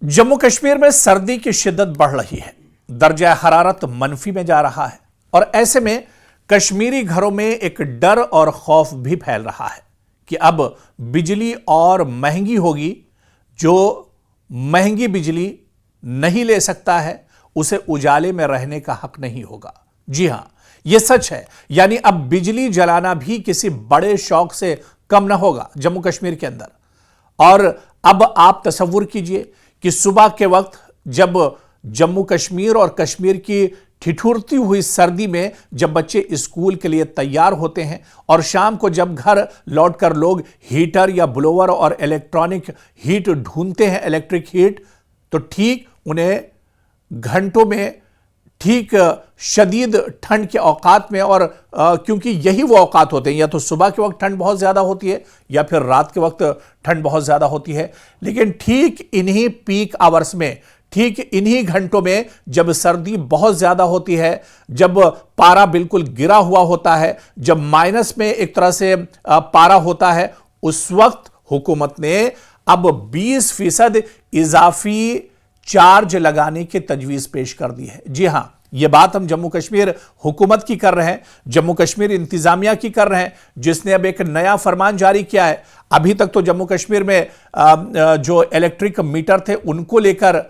जम्मू कश्मीर में सर्दी की शिद्दत बढ़ रही है। दर्जा हरारत मनफी में जा रहा है और ऐसे में कश्मीरी घरों में एक डर और खौफ भी फैल रहा है कि अब बिजली और महंगी होगी। जो महंगी बिजली नहीं ले सकता है उसे उजाले में रहने का हक नहीं होगा। जी हां, यह सच है। यानी अब बिजली जलाना भी किसी बड़े शौक से कम ना होगा जम्मू कश्मीर के अंदर। और अब आप तसव्वुर कीजिए कि सुबह के वक्त जब जम्मू कश्मीर और कश्मीर की ठिठुरती हुई सर्दी में जब बच्चे स्कूल के लिए तैयार होते हैं और शाम को जब घर लौटकर लोग हीटर या ब्लोवर और इलेक्ट्रॉनिक हीट ढूंढते हैं, इलेक्ट्रिक हीट, तो ठीक उन्हें घंटों में ठीक शदीद ठंड के औकात में और क्योंकि यही वो औकात होते हैं, या तो सुबह के वक्त ठंड बहुत ज़्यादा होती है या फिर रात के वक्त ठंड बहुत ज़्यादा होती है। लेकिन ठीक इन्हीं पीक आवर्स में, ठीक इन्हीं घंटों में जब सर्दी बहुत ज़्यादा होती है, जब पारा बिल्कुल गिरा हुआ होता है, जब माइनस में एक तरह से पारा होता है, उस वक्त हुकूमत ने अब 20% इजाफी चार्ज लगाने की तजवीज़ पेश कर दी है। जी हां, यह बात हम जम्मू कश्मीर हुकूमत की कर रहे हैं, जम्मू कश्मीर इंतजामिया की कर रहे हैं, जिसने अब एक नया फरमान जारी किया है। अभी तक तो जम्मू कश्मीर में जो इलेक्ट्रिक मीटर थे उनको लेकर,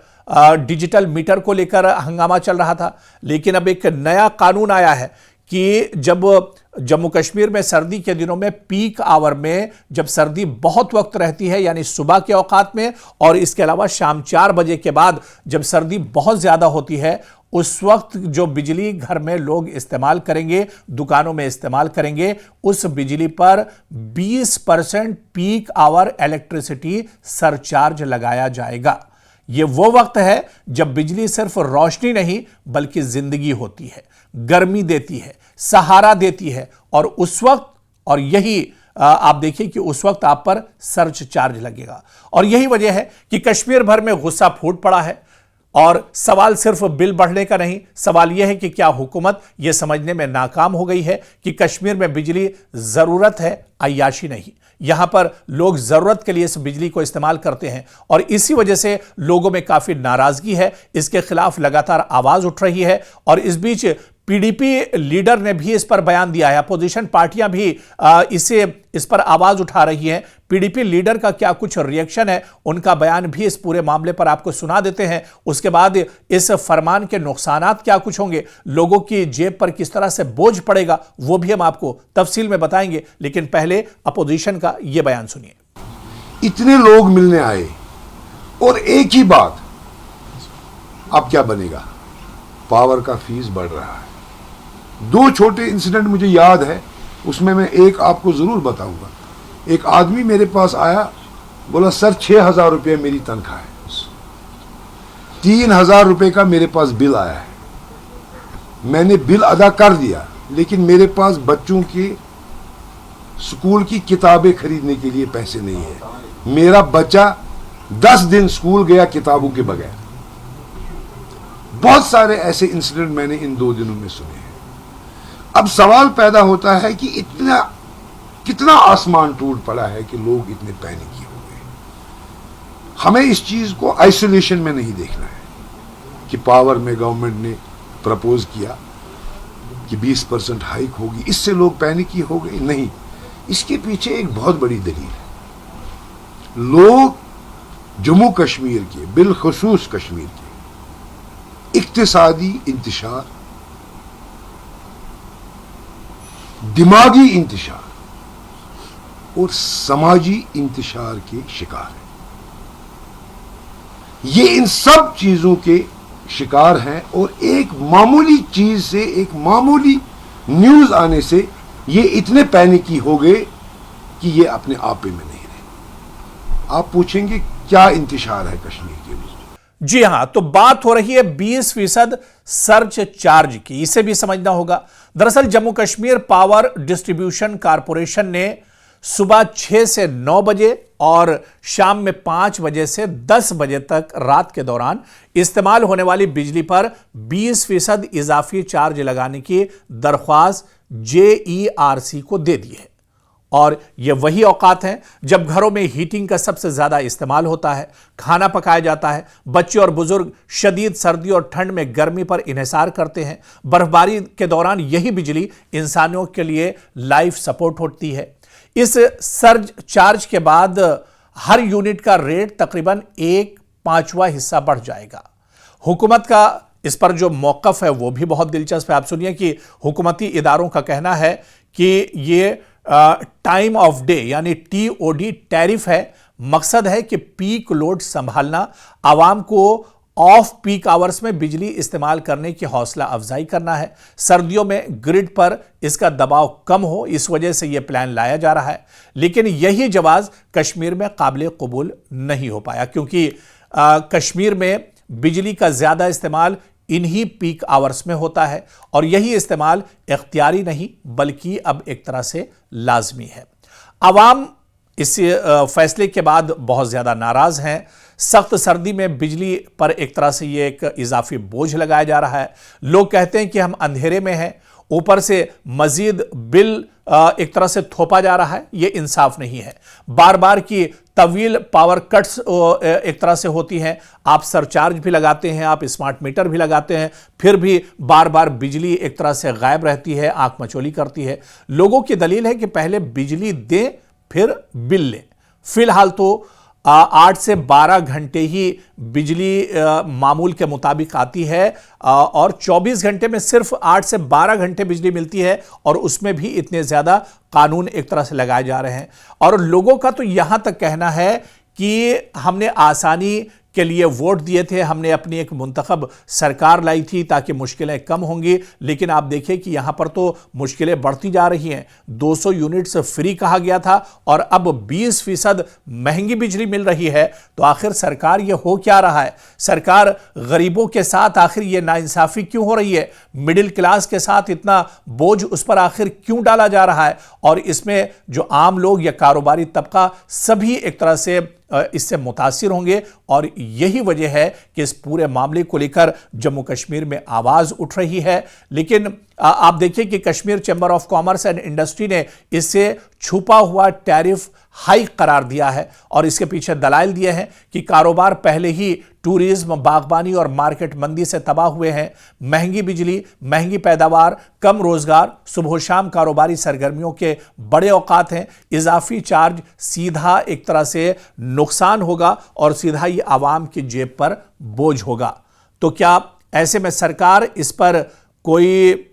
डिजिटल मीटर को लेकर हंगामा चल रहा था, लेकिन अब एक नया कानून आया है कि जब जम्मू कश्मीर में सर्दी के दिनों में पीक आवर में जब सर्दी बहुत वक्त रहती है, यानी सुबह के औकात में और इसके अलावा शाम 4 बजे के बाद जब सर्दी बहुत ज़्यादा होती है, उस वक्त जो बिजली घर में लोग इस्तेमाल करेंगे, दुकानों में इस्तेमाल करेंगे, उस बिजली पर 20% पीक आवर इलेक्ट्रिसिटी सरचार्ज लगाया जाएगा। यह वो वक्त है जब बिजली सिर्फ रोशनी नहीं बल्कि जिंदगी होती है, गर्मी देती है, सहारा देती है, और उस वक्त, और यही आप देखिए कि उस वक्त आप पर सर्च चार्ज लगेगा। और यही वजह है कि कश्मीर भर में गुस्सा फूट पड़ा है। और सवाल सिर्फ बिल बढ़ने का नहीं, सवाल यह है कि क्या हुकूमत यह समझने में नाकाम हो गई है कि कश्मीर में बिजली जरूरत है, अय्याशी नहीं। यहां पर लोग जरूरत के लिए इस बिजली को इस्तेमाल करते हैं और इसी वजह से लोगों में काफी नाराजगी है, इसके खिलाफ लगातार आवाज उठ रही है। और इस बीच पीडीपी लीडर ने भी इस पर बयान दिया है, अपोजिशन पार्टियां भी इस पर आवाज उठा रही हैं। पीडीपी लीडर का क्या कुछ रिएक्शन है, उनका बयान भी इस पूरे मामले पर आपको सुना देते हैं। उसके बाद इस फरमान के नुकसानात क्या कुछ होंगे, लोगों की जेब पर किस तरह से बोझ पड़ेगा, वो भी हम आपको तफसील में बताएंगे। लेकिन पहले अपोजिशन का यह बयान सुनिए। इतने लोग मिलने आए और एक ही बात, अब क्या बनेगा, पावर का फीस बढ़ रहा है। 2 छोटे इंसिडेंट मुझे याद है, उसमें मैं एक आपको जरूर बताऊंगा। एक आदमी मेरे पास आया, बोला सर 6,000 रुपये मेरी तनख्वाह है, 3,000 रुपये का मेरे पास बिल आया है। मैंने बिल अदा कर दिया, लेकिन मेरे पास बच्चों के स्कूल की किताबें खरीदने के लिए पैसे नहीं है। मेरा बच्चा 10 दिन स्कूल गया किताबों के बगैर। बहुत सारे ऐसे इंसिडेंट मैंने इन 2 दिनों में सुने हैं। अब सवाल पैदा होता है कि कितना आसमान टूट पड़ा है कि लोग इतने पैनिकी हो गए। हमें इस चीज को आइसोलेशन में नहीं देखना है कि पावर में गवर्नमेंट ने प्रपोज किया कि 20% हाइक होगी, इससे लोग पैनिकी हो गए। नहीं, इसके पीछे एक बहुत बड़ी दलील है। लोग जम्मू कश्मीर के, बिलखुसूस कश्मीर के इक्तिसादी इंतशार, दिमागी इंतशार और समाजी इंतशार के शिकार हैं। ये इन सब चीजों के शिकार हैं और एक मामूली चीज से, एक मामूली न्यूज आने से ये इतने पैनिकी हो गए कि ये अपने आपे में नहीं रहे। आप पूछेंगे क्या इंतशार है कश्मीर के लिए? जी हां, तो बात हो रही है 20% सर्च चार्ज की, इसे भी समझना होगा। दरअसल Jammu Kashmir power distribution corporation ने सुबह 6 से 9 बजे और शाम में 5 बजे से 10 बजे तक रात के दौरान इस्तेमाल होने वाली बिजली पर 20% इजाफी चार्ज लगाने की दरख्वास्त JERC को दे दी है। और ये वही औकात हैं जब घरों में हीटिंग का सबसे ज्यादा इस्तेमाल होता है, खाना पकाया जाता है, बच्चे और बुजुर्ग शदीद सर्दी और ठंड में गर्मी पर इन्हिसार करते हैं। बर्फबारी के दौरान यही बिजली इंसानों के लिए लाइफ सपोर्ट होती है। इस सर्ज चार्ज के बाद हर यूनिट का रेट तकरीबन 1/5 हिस्सा बढ़ जाएगा। हुकूमत का इस पर जो मौकफ है वो भी बहुत दिलचस्प है। आप सुनिए कि हुकूमती इदारों का कहना है कि ये टाइम ऑफ डे यानी TOD टैरिफ है। मकसद है कि पीक लोड संभालना, आवाम को ऑफ पीक आवर्स में बिजली इस्तेमाल करने की हौसला अफजाई करना है। सर्दियों में ग्रिड पर इसका दबाव कम हो, इस वजह से यह प्लान लाया जा रहा है। लेकिन यही जवाब कश्मीर में काबिल कबूल नहीं हो पाया, क्योंकि कश्मीर में बिजली का ज्यादा इस्तेमाल इन्हीं पीक आवर्स में होता है और यही इस्तेमाल इख्तियारी नहीं बल्कि अब एक तरह से लाजमी है। आवाम इस फैसले के बाद बहुत ज्यादा नाराज हैं। सख्त सर्दी में बिजली पर एक तरह से ये एक इजाफी बोझ लगाया जा रहा है। लोग कहते हैं कि हम अंधेरे में हैं, ऊपर से मजीद बिल एक तरह से थोपा जा रहा है। ये इंसाफ नहीं है। बार बार की तवील पावर कट्स एक तरह से होती हैं। आप सरचार्ज भी लगाते हैं, आप स्मार्ट मीटर भी लगाते हैं, फिर भी बार बार बिजली एक तरह से गायब रहती है, आंख मचोली करती है। लोगों की दलील है कि पहले बिजली दें फिर बिल लें। फिलहाल तो 8 से 12 घंटे ही बिजली मामूल के मुताबिक आती है और 24 घंटे में सिर्फ 8 से 12 घंटे बिजली मिलती है और उसमें भी इतने ज्यादा कानून एक तरह से लगाए जा रहे हैं। और लोगों का तो यहां तक कहना है कि हमने आसानी के लिए वोट दिए थे, हमने अपनी एक मुंतखब सरकार लाई थी ताकि मुश्किलें कम होंगी, लेकिन आप देखिए कि यहां पर तो मुश्किलें बढ़ती जा रही हैं। 200 यूनिट्स फ्री कहा गया था और अब 20% महंगी बिजली मिल रही है। तो आखिर सरकार ये हो क्या रहा है? सरकार गरीबों के साथ आखिर ये नाइंसाफी क्यों हो रही है? मिडिल क्लास के साथ इतना बोझ उस पर आखिर क्यों डाला जा रहा है? और इसमें जो आम लोग या कारोबारी तबका सभी एक तरह से इससे मुतासिर होंगे और यही वजह है कि इस पूरे मामले को लेकर जम्मू कश्मीर में आवाज उठ रही है। लेकिन आप देखिए कि Kashmir chamber of commerce and industry ने इससे छुपा हुआ टैरिफ हाई करार दिया है और इसके पीछे दलाइल दिए हैं कि कारोबार पहले ही टूरिज्म, बागबानी और मार्केट मंदी से तबाह हुए हैं। महंगी बिजली, महंगी पैदावार, कम रोजगार, सुबह शाम कारोबारी सरगर्मियों के बड़े औकात हैं। इजाफी चार्ज सीधा एक तरह से नुकसान होगा और सीधा ही आवाम की जेब पर बोझ होगा। तो क्या ऐसे में सरकार इस पर कोई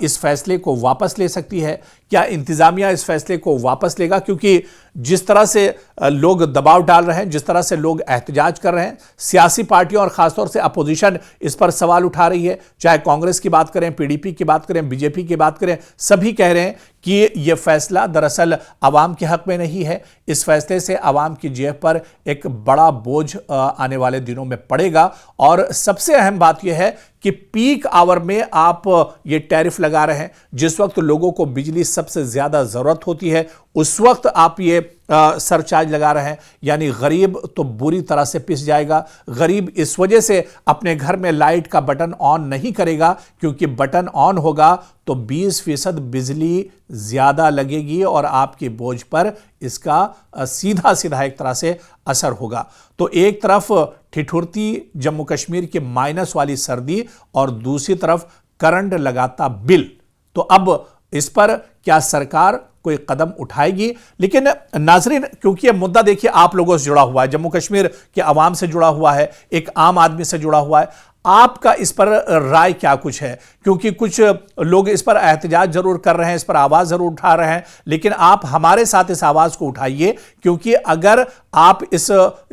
इस फैसले को वापस ले सकती है? क्या इंतजामिया इस फैसले को वापस लेगा? क्योंकि जिस तरह से लोग दबाव डाल रहे हैं, जिस तरह से लोग एहतजाज कर रहे हैं, सियासी पार्टियों और खासतौर से अपोजिशन इस पर सवाल उठा रही है। चाहे कांग्रेस की बात करें, PDP की बात करें, BJP की बात करें, सभी कह रहे हैं कि यह फैसला दरअसल आवाम के हक में नहीं है। इस फैसले से आवाम की जेब पर एक बड़ा बोझ आने वाले दिनों में पड़ेगा। और सबसे अहम बात यह है कि पीक आवर में आप ये टैरिफ लगा रहे हैं, जिस वक्त लोगों को बिजली सबसे ज्यादा जरूरत होती है उस वक्त आप ये सरचार्ज लगा रहे हैं, यानी गरीब तो बुरी तरह से पिस जाएगा। गरीब इस वजह से अपने घर में लाइट का बटन ऑन नहीं करेगा, क्योंकि बटन ऑन होगा तो 20% बिजली ज्यादा लगेगी और आपकी बोझ पर इसका सीधा सीधा एक तरह से असर होगा। तो एक तरफ ठिठुरती जम्मू कश्मीर की माइनस वाली सर्दी और दूसरी तरफ करंट लगाता बिल। तो अब इस पर क्या सरकार कोई कदम उठाएगी? लेकिन नाजरीन, क्योंकि यह मुद्दा देखिए आप लोगों से जुड़ा हुआ है, जम्मू कश्मीर के आवाम से जुड़ा हुआ है, एक आम आदमी से जुड़ा हुआ है, आपका इस पर राय क्या कुछ है? क्योंकि कुछ लोग इस पर एहतजाज जरूर कर रहे हैं, इस पर आवाज जरूर उठा रहे हैं, लेकिन आप हमारे साथ इस आवाज को उठाइए, क्योंकि अगर आप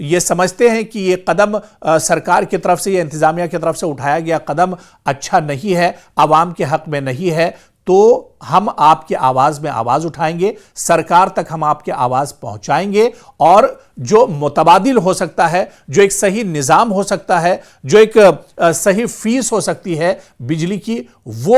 ये समझते हैं कि ये कदम सरकार की तरफ से या इंतजामिया की तरफ से उठाया गया कदम अच्छा नहीं है, आवाम के हक में नहीं है, तो हम आपकी आवाज में आवाज उठाएंगे, सरकार तक हम आपकी आवाज पहुंचाएंगे और जो मुतबादिल हो सकता है, जो एक सही निजाम हो सकता है, जो एक सही फीस हो सकती है बिजली की, वो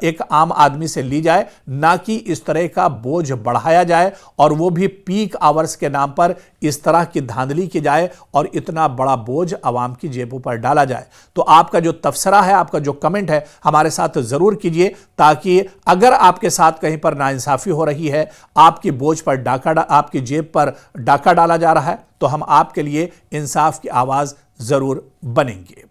एक आम आदमी से ली जाए, ना कि इस तरह का बोझ बढ़ाया जाए और वो भी पीक आवर्स के नाम पर इस तरह की धांधली की जाए और इतना बड़ा बोझ आवाम की जेबों पर डाला जाए। तो आपका जो तबसरा है, आपका जो कमेंट है, हमारे साथ जरूर कीजिए ताकि अगर आपके साथ कहीं पर नाइंसाफी हो रही है, आपकी बोझ पर आपकी जेब पर डाका डाला जा रहा है, तो हम आपके लिए इंसाफ की आवाज जरूर बनेंगे।